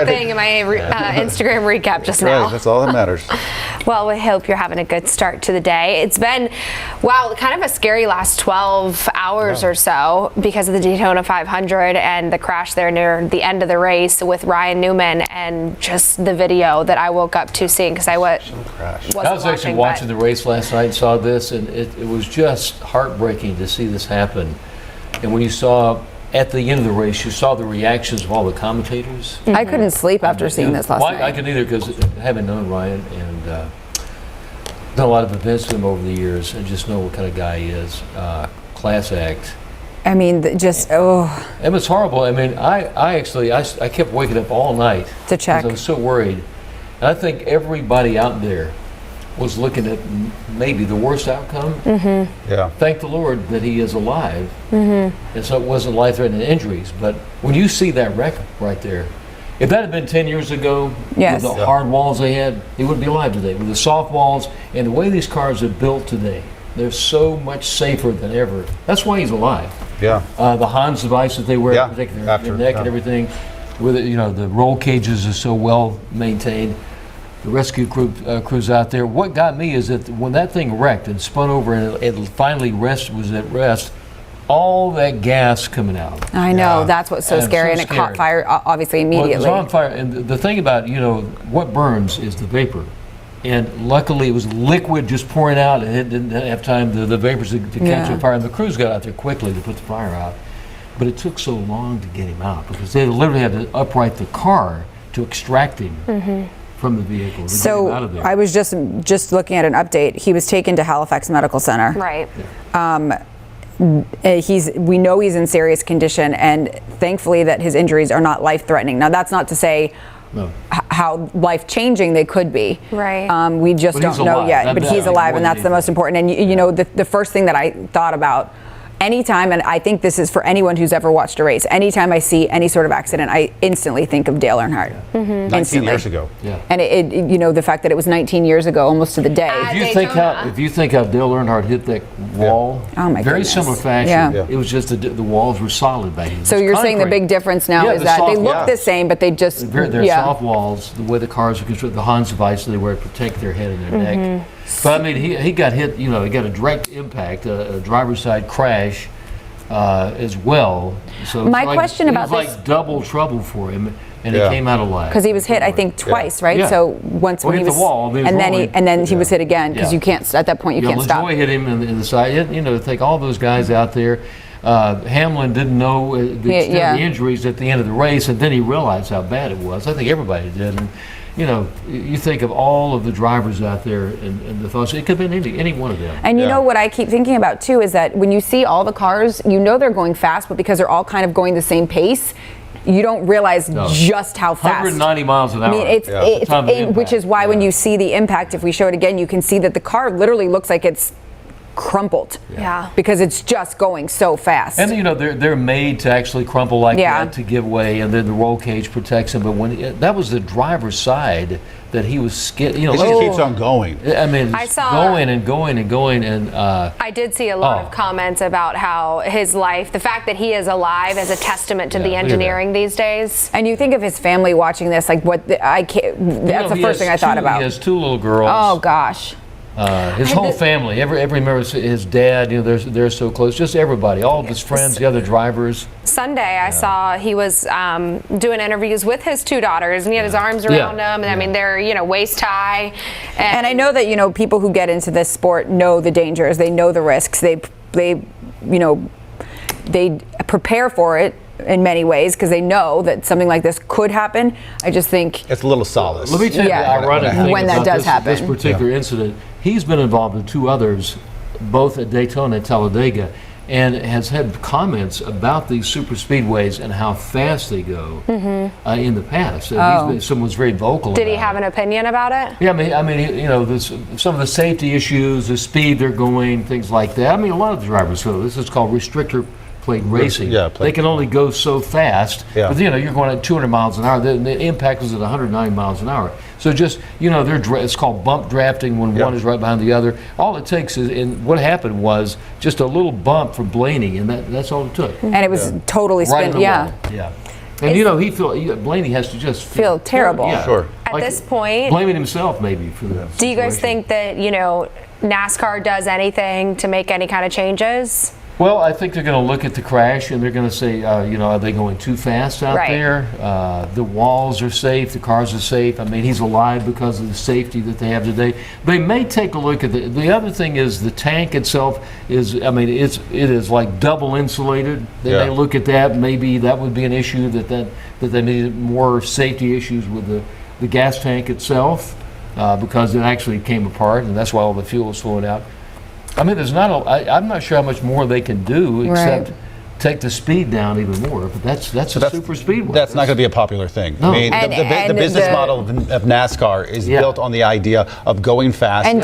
thing in my Instagram recap just now. Right, that's all that matters. Well, we hope you're having a good start to the day. It's been, wow, kind of a scary last 12 hours or so because of the Daytona 500 and the crash there near the end of the race with Ryan Newman, and just the video that I woke up to seeing because I was actually watching the race last night and saw this, and it was just heartbreaking to see this happen. And when you saw at the end of the race, you saw the reactions of all the commentators. I couldn't sleep after seeing this last night. I couldn't either, because having known Ryan and done a lot of events with him over the years, and just know what kind of guy he is, class act. I mean, it was horrible. I mean, I kept waking up all night to check. I was so worried. And I think everybody out there was looking at maybe the worst outcome. Mm-hmm. Yeah. Thank the Lord that he is alive. Mm-hmm. And so it wasn't life-threatening injuries. But when you see that record right there, if that had been 10 years ago, yes, with the hard walls they had, he wouldn't be alive today. With the soft walls and the way these cars are built today, they're so much safer than ever. That's why he's alive. Yeah. The Hans device that they wear to protect their neck and everything, with it, the roll cages are so well maintained. The rescue crews out there. What got me is that when that thing wrecked and spun over and it finally was at rest, all that gas coming out. I know, that's what's so scary, and it caught fire obviously immediately. Well, it was on fire, and the thing about, what burns is the vapor. And luckily it was liquid just pouring out, and it didn't have time, the vapors to catch on fire, and the crews got out there quickly to put the fire out. But it took so long to get him out, because they literally had to upright the car to extract him from the vehicle. So out of there. I was just looking at an update. He was taken to Halifax Medical Center. Right. We know he's in serious condition, and thankfully that his injuries are not life-threatening. Now, that's not to say how life-changing they could be. Right. We just don't know yet. But he's alive, and that's the most important. And the first thing that I thought about anytime, and I think this is for anyone who's ever watched a race, anytime I see any sort of accident, I instantly think of Dale Earnhardt. Yeah. 19 years ago. Yeah. And the fact that it was 19 years ago, almost to the day. If you think how Dale Earnhardt hit that wall, very goodness. Similar fashion. Yeah. It was just the walls were solid back then. So you're saying the big difference now is that they look the same, but they just they're soft walls. The way the cars are constructed, the Hans device they wear to protect their head and their neck. But I mean, he got hit. He got a direct impact, a driver's side crash. As well, so my question about this, like double trouble for him, and he came out alive because he was hit, I think, twice, right? Yeah. So once when he was hit the wall, and then he was hit again because you can't at that point you can't stop. LaJoie hit him in the side. Take all those guys out there. Hamlin didn't know the extent of the injuries at the end of the race, and then he realized how bad it was. I think everybody did. And, you think of all of the drivers out there and the thoughts, it could have been any one of them. And you know what I keep thinking about too is that when you see all the cars, they're going fast, but because they're all kind of going the same pace, you don't realize just how fast. 190 miles an hour. I mean, which is why when you see the impact, if we show it again, you can see that the car literally looks like it's crumpled. Yeah. Because it's just going so fast. And they're made to actually crumple like that to give way, and then the roll cage protects them. But when that was the driver's side that he was skidding. It just keeps on going. I mean, going and going and going, and I did see a lot of comments about how his life, the fact that he is alive, is a testament to the engineering these days. And you think of his family watching this, like that's the first thing I thought about. He has 2 little girls. Oh gosh. His whole family, every member, his dad, they're so close. Just everybody, all of his friends, the other drivers. Sunday, I saw he was doing interviews with his 2 daughters, and he had his arms around them. And I mean, they're waist high. And I know that people who get into this sport know the dangers. They know the risks. They prepare for it in many ways because they know that something like this could happen. I just think it's a little solace. Let me tell you the ironic thing when that does happen. This particular incident. He's been involved in 2 others, both at Daytona and Talladega, and has had comments about these super speedways and how fast they go in the past. Someone's very vocal. Did he have an opinion about it? Yeah, I mean, some of the safety issues, the speed they're going, things like that. I mean, a lot of the drivers go. This is called restrictor plate racing. They can only go so fast. But you're going at 200 miles an hour. The impact was at 109 miles an hour. So just it's called bump drafting when one is right behind the other. All it takes is, and what happened was just a little bump from Blaney, and that's all it took. And it was totally right spin. Yeah. And Blaney has to just feel terrible. Yeah. Sure. At this point, blaming himself maybe for that. Do you guys think that NASCAR does anything to make any kind of changes? Well, I think they're going to look at the crash and they're going to say, are they going too fast out there? The walls are safe, the cars are safe. I mean, he's alive because of the safety that they have today. They may take a look at the other thing is the tank itself is, it is like double insulated. They may look at that. Maybe that would be an issue that they needed more safety issues with the gas tank itself because it actually came apart and that's why all the fuel was flowing out. I mean, I'm not sure how much more they can do except take the speed down even more. But that's super speedway. That's not going to be a popular thing. No. I mean, the business model of NASCAR is built on the idea of going fast and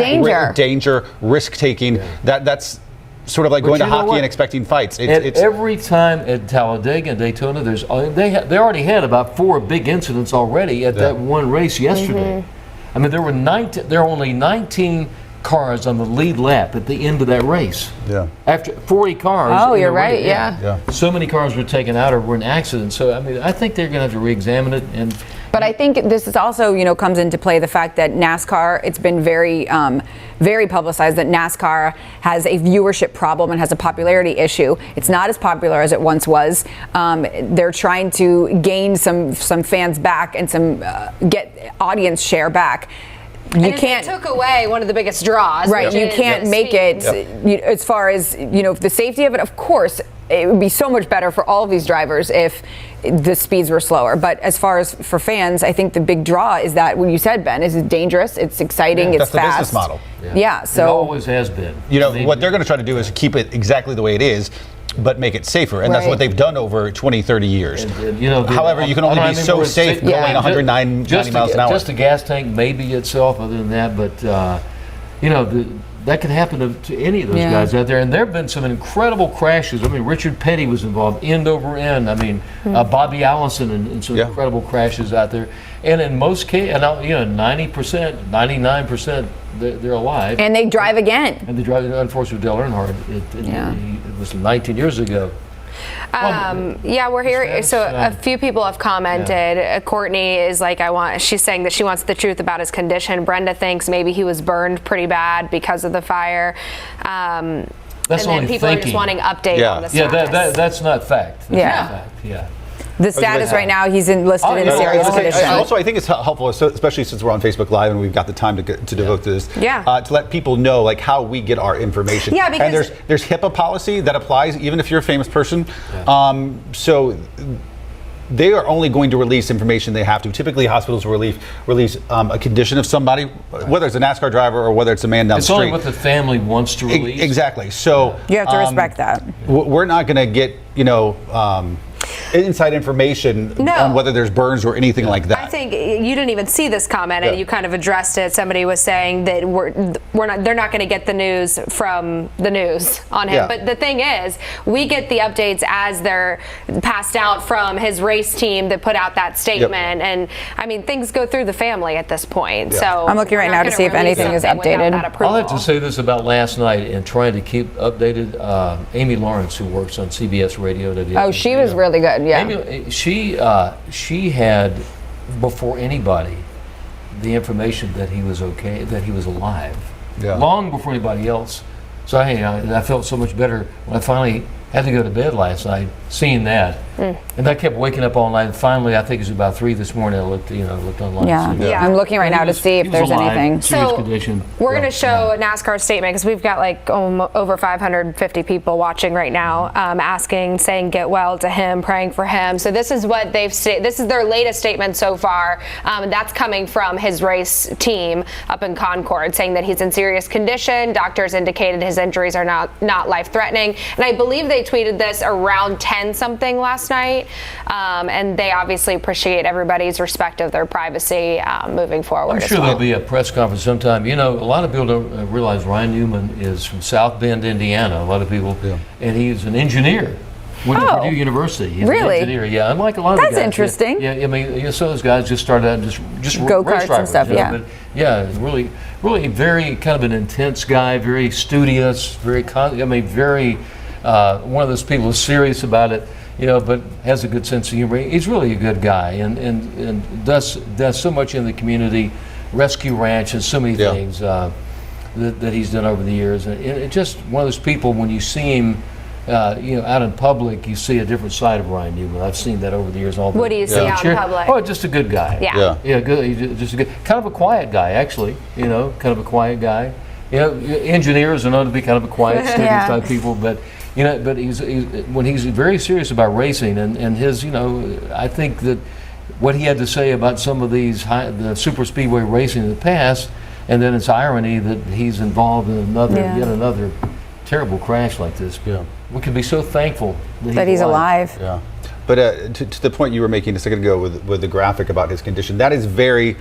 danger, risk taking. That's sort of like going to hockey and expecting fights. Every time at Talladega and Daytona, they already had about 4 big incidents already at that one race yesterday. Mm-hmm. I mean, there were only 19 cars on the lead lap at the end of that race. Yeah. After 40 cars. Oh, you're right. Yeah. So many cars were taken out or were in accidents. So I think they're going to have to re-examine it. But I think this is also, comes into play the fact that NASCAR, it's been very, very publicized that NASCAR has a viewership problem and has a popularity issue. It's not as popular as it once was. They're trying to gain some fans back and get audience share back. You can't took away one of the biggest draws. Right, you can't make it. As far as the safety of it, of course, it would be so much better for all of these drivers if the speeds were slower. But as far as for fans, I think the big draw is that what you said, Ben, is it's dangerous, it's exciting, it's fast. That's the business model. Yeah, so it always has been. What they're going to try to do is keep it exactly the way it is, but make it safer, and that's what they've done over 20, 30 years. However, you can only be so safe going 190 miles an hour. Just the gas tank, maybe itself, other than that, but that could happen to any of those guys out there. And there have been some incredible crashes. I mean, Richard Petty was involved end over end. I mean, Bobby Allison and some incredible crashes out there. And in most cases, 90%, 99%, they're alive. And they drive again. And they drive, unfortunately, Dale Earnhardt. It was 19 years ago. We're here. So a few people have commented. Courtney is like, she's saying that she wants the truth about his condition. Brenda thinks maybe he was burned pretty bad because of the fire. That's and then people are just wanting update on the status. That's not fact. That's not fact. The status right now, he's listed in serious condition. Also, I think it's helpful, especially since we're on Facebook Live and we've got the time to devote to this, to let people know how we get our information. Yeah, because and there's HIPAA policy that applies even if you're a famous person. So they are only going to release information they have to. Typically, hospitals will release a condition of somebody, whether it's a NASCAR driver or whether it's a man down the street. It's only what the family wants to release. Exactly. So you have to respect that. We're not going to get inside information on whether there's burns or anything like that. I think you didn't even see this comment, and you kind of addressed it. Somebody was saying that they're not going to get the news from the news on him. But the thing is, we get the updates as they're passed out from his race team that put out that statement. And I mean, things go through the family at this point. So I'm looking right now to see if anything is updated. I'll have to say this about last night and trying to keep updated. Amy Lawrence, who works on CBS Radio. She was really good. Yeah. Amy, she had, before anybody, the information that he was okay, that he was alive, long before anybody else. So I felt so much better when I finally had to go to bed last night, seeing that, and I kept waking up all night. And finally, I think it was about 3 this morning. I looked online. I'm looking right now to see if there's anything. Serious condition. We're going to show NASCAR's statement because we've got over 550 people watching right now, saying get well to him, praying for him. So this is what they've said. This is their latest statement so far. That's coming from his race team up in Concord, saying that he's in serious condition. Doctors indicated his injuries are not life-threatening, and I believe they tweeted this around 10-something last night, and they obviously appreciate everybody's respect of their privacy moving forward. I'm sure there'll be a press conference sometime. A lot of people don't realize Ryan Newman is from South Bend, Indiana. A lot of people, and he's an engineer. Went to Purdue University. He's an engineer. Yeah, unlike a lot of the guys. That's interesting. Yeah, I mean, some of those guys just started out just go-karts and stuff. But really very kind of an intense guy, very studious, very one of those people who's serious about it. but has a good sense of humor. He's really a good guy, and does so much in the community, rescue ranch, and so many things that he's done over the years. And it's just one of those people, when you see him, out in public, you see a different side of Ryan Newman. I've seen that over the years. What do you see out in public? Oh, just a good guy. Yeah. Good. He's just a good, kind of a quiet guy, actually. Kind of a quiet guy. Engineers are known to be kind of a quiet, steady type people, but he's when he's very serious about racing and his, I think that what he had to say about some of the super speedway racing in the past, and then it's irony that he's involved in yet another terrible crash like this. Yeah. We can be so thankful that he's alive. Yeah. But to the point you were making a second ago with the graphic about his condition, that is very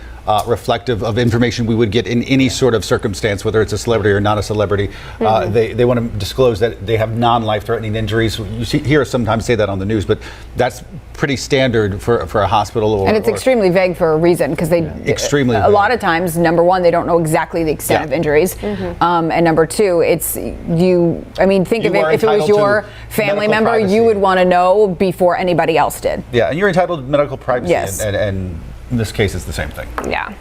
reflective of information we would get in any sort of circumstance, whether it's a celebrity or not a celebrity. They want to disclose that they have non-life-threatening injuries. You hear us sometimes say that on the news, but that's pretty standard for a hospital. And it's extremely vague for a reason, because they a lot of times, number one, they don't know exactly the extent of injuries, and number two, it's think of it, if it was your family member, you would want to know before anybody else did. Yeah, and you're entitled to medical privacy, and in this case, it's the same thing. Yeah.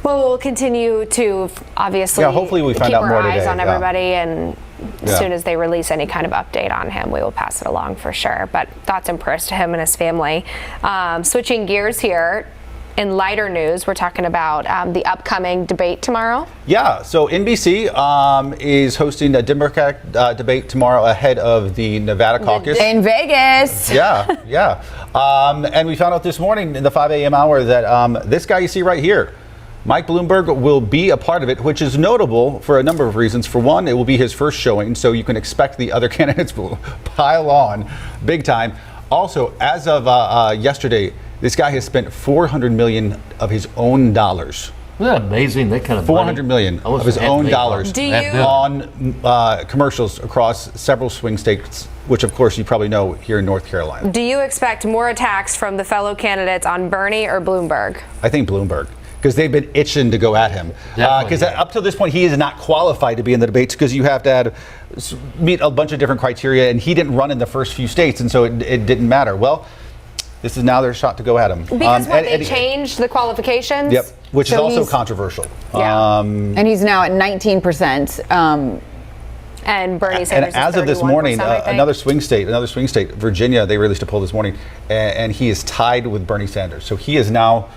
Well, we'll continue to obviously hopefully we find keep out more our eyes today. on everybody, and as soon as they release any kind of update on him, we will pass it along for sure. But thoughts and prayers to him and his family. Switching gears here. In lighter news, we're talking about the upcoming debate tomorrow. Yeah, so NBC is hosting a Democratic debate tomorrow ahead of the Nevada caucus. In Vegas. Yeah. And we found out this morning in the 5 a.m. hour that this guy you see right here, Mike Bloomberg, will be a part of it, which is notable for a number of reasons. For one, it will be his first showing, so you can expect the other candidates will pile on big time. Also, as of yesterday, this guy has spent $400 million of his own dollars. Isn't that amazing? That kind of $400 million of his own dollars on commercials across several swing states, which of course you probably know here in North Carolina. Do you expect more attacks from the fellow candidates on Bernie or Bloomberg? I think Bloomberg, because they've been itching to go at him. Because up to this point, he is not qualified to be in the debates, because you have to meet a bunch of different criteria, and he didn't run in the first few states, and so it didn't matter. Well, this is now their shot to go at him. Because they changed the qualifications? Yep, which is also controversial. Yeah. And he's now at 19%. And Bernie Sanders and as of this morning, another swing state, Virginia, they released a poll this morning, and he is tied with Bernie Sanders. So he is now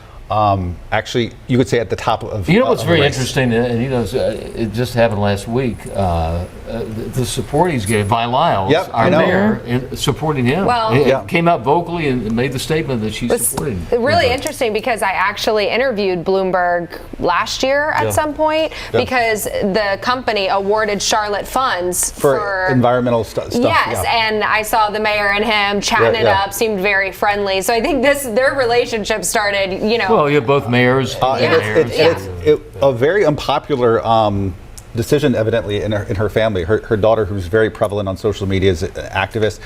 actually, you could say, at the top of what's very interesting, and it just happened last week, the support he's getting by Lyles, our mayor, supporting him. Well, came out vocally and made the statement that she's supporting him. Really interesting, because I actually interviewed Bloomberg last year at some point, because the company awarded Charlotte funds for environmental stuff. Yes, and I saw the mayor and him chatting it up, seemed very friendly. So I think their relationship started, Well, you're both mayors. It's a very unpopular decision, evidently, in her family. Her daughter, who's very prevalent on social media, is an activist,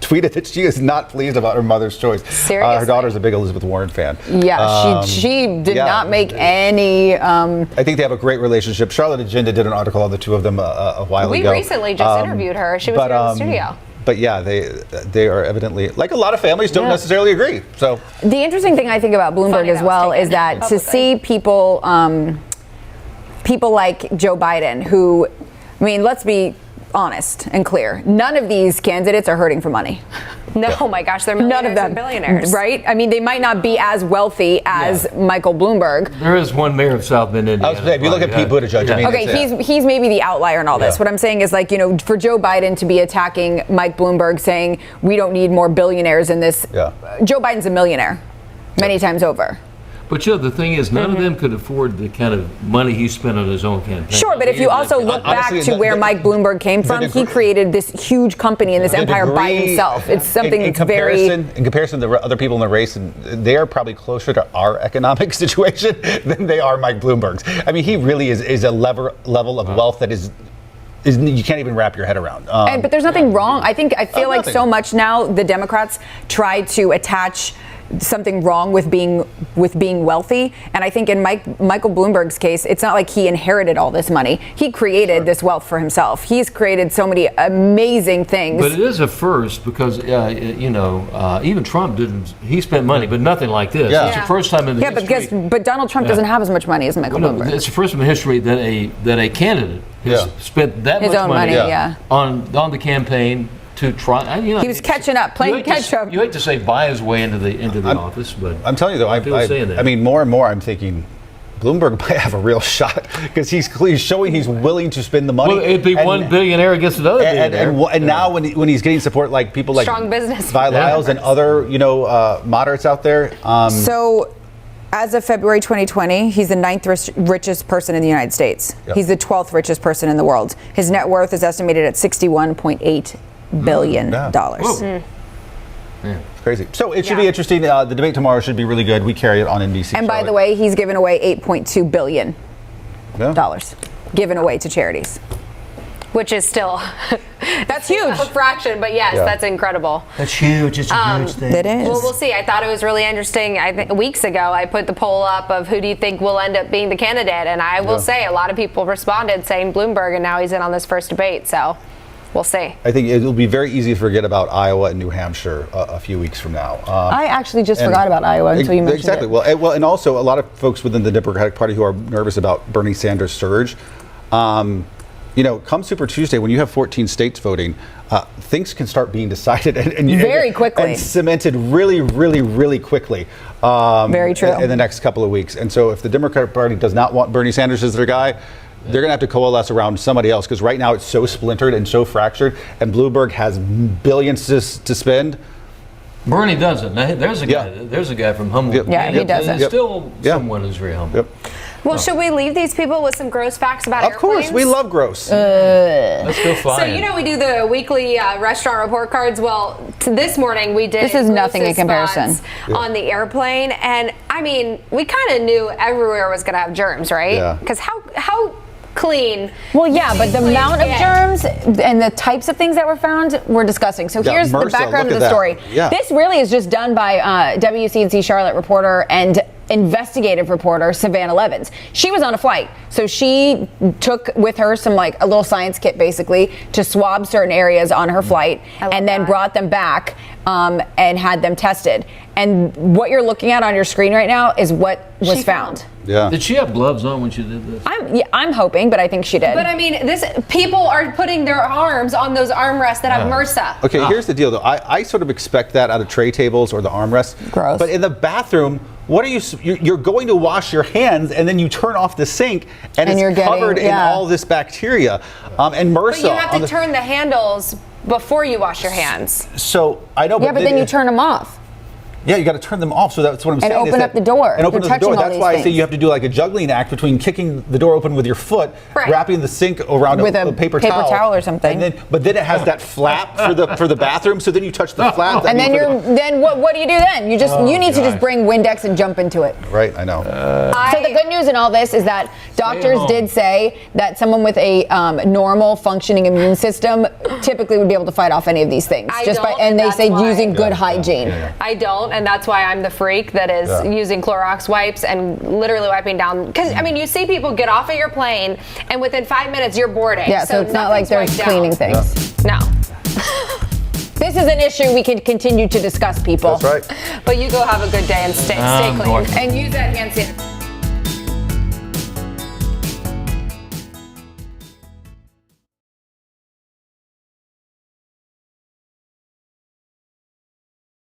tweeted that she is not pleased about her mother's choice. Seriously? Her daughter's a big Elizabeth Warren fan. Yeah, she did not make any... I think they have a great relationship. Charlotte Agenda did an article on the two of them a while ago. We recently just interviewed her. She was here in the studio. But yeah, they are evidently, like a lot of families, don't necessarily agree. So the interesting thing I think about Bloomberg as well is that to see people like Joe Biden, who, let's be honest and clear, none of these candidates are hurting for money. No, oh my gosh, they're millionaires and billionaires. Right? They might not be as wealthy as Michael Bloomberg. There is one mayor of South Bend, Indiana. If you look at Pete Buttigieg, he's maybe the outlier in all this. What I'm saying is, for Joe Biden to be attacking Mike Bloomberg, saying we don't need more billionaires in this, Joe Biden's a millionaire many times over. But the thing is, none of them could afford the kind of money he spent on his own campaign. Sure, but if you also look back to where Mike Bloomberg came from, he created this huge company and this empire by himself. It's something that's very... In comparison to the other people in the race, they are probably closer to our economic situation than they are Mike Bloomberg's. He really is a level of wealth that is you can't even wrap your head around. But there's nothing wrong. I feel like so much now the Democrats try to attach something wrong with being wealthy. And I think in Michael Bloomberg's case, it's not like he inherited all this money. He created this wealth for himself. He's created so many amazing things. But it is a first because even Trump didn't. He spent money, but nothing like this. Yeah. It's the first time in the history. But Donald Trump doesn't have as much money as Michael Bloomberg. It's the first time in history that a candidate has spent that his much own money yeah. on the campaign to try. He was catching up, playing catch up. You hate to say buy his way into the office, but I'm telling you though, I mean, more and more, I'm thinking Bloomberg might have a real shot because he's showing he's willing to spend the money. Well, it'd be one billionaire against another billionaire. And now when he's getting support like people like strong business Vi Lyles and other moderates out there. So, as of February 2020, he's the 9th richest person in the United States. Yep. He's the 12th richest person in the world. His net worth is estimated at $61.8 billion. Yeah. It's crazy. So it should be interesting. The debate tomorrow should be really good. We carry it on NBC. And by the way, he's given away $8.2 billion given away to charities. Which is still that's huge. A fraction, but yes, that's incredible. That's huge. It's a huge thing. It is. Well, we'll see. I thought it was really interesting. I think weeks ago I put the poll up of who do you think will end up being the candidate, and I will say a lot of people responded saying Bloomberg, and now he's in on this first debate. So we'll see. I think it'll be very easy to forget about Iowa and New Hampshire a few weeks from now. I actually just forgot about Iowa until you mentioned it. Well, and also a lot of folks within the Democratic Party who are nervous about Bernie Sanders' surge. Come Super Tuesday, when you have 14 states voting, things can start being decided very quickly and cemented really, really, really quickly. Very true. In the next couple of weeks. And so if the Democratic Party does not want Bernie Sanders as their guy, they're going to have to coalesce around somebody else because right now it's so splintered and so fractured, and Bloomberg has billions to spend. Bernie doesn't. There's a guy. There's a guy from humble. Yeah, he doesn't. And still someone who's very humble. Well, should we leave these people with some gross facts about airplanes? Of course, we love gross. Let's go flying. So we do the weekly restaurant report cards. Well, this morning we did. This is nothing in comparison on the airplane, and I mean, we kind of knew everywhere was going to have germs, right? Yeah. Because how clean. Well, yeah, but the amount of germs and the types of things that were found were disgusting. So here's the background of the story. Yeah. This really is just done by WCNC Charlotte reporter and investigative reporter Savannah Levins. She was on a flight, so she took with her some a little science kit basically to swab certain areas on her flight, and then brought them back and had them tested. And what you're looking at on your screen right now is what was found. Yeah. Did she have gloves on when she did this? I'm hoping, but I think she did. But I mean, people are putting their arms on those armrests that have MRSA. Okay, here's the deal though. I sort of expect that out of tray tables or the armrests. Gross. But in the bathroom, what are you're going to wash your hands and then you turn off the sink and it's covered in all this bacteria and MRSA. But you have to turn the handles before you wash your hands. So I know, but then you turn them off. Yeah, you got to turn them off. So that's what I'm saying. And open up the door. And open up the door. That's why I say you have to do like a juggling act between kicking the door open with your foot, wrapping the sink around with a paper towel or something. But then it has that flap for the bathroom. So then you touch the flap. And then what do you do then? You need to just bring Windex and jump into it. Right, I know. So the good news in all this is that doctors did say that someone with a normal functioning immune system typically would be able to fight off any of these things. And they say using good hygiene. I don't. And that's why I'm the freak that is using Clorox wipes and literally wiping down. Because, I mean, you see people get off of your plane and within 5 minutes you're boarding. Yeah, so it's not like they're cleaning things. No. This is an issue we can continue to discuss, people. That's right. But you go have a good day and stay clean. And use that hand sanitizer.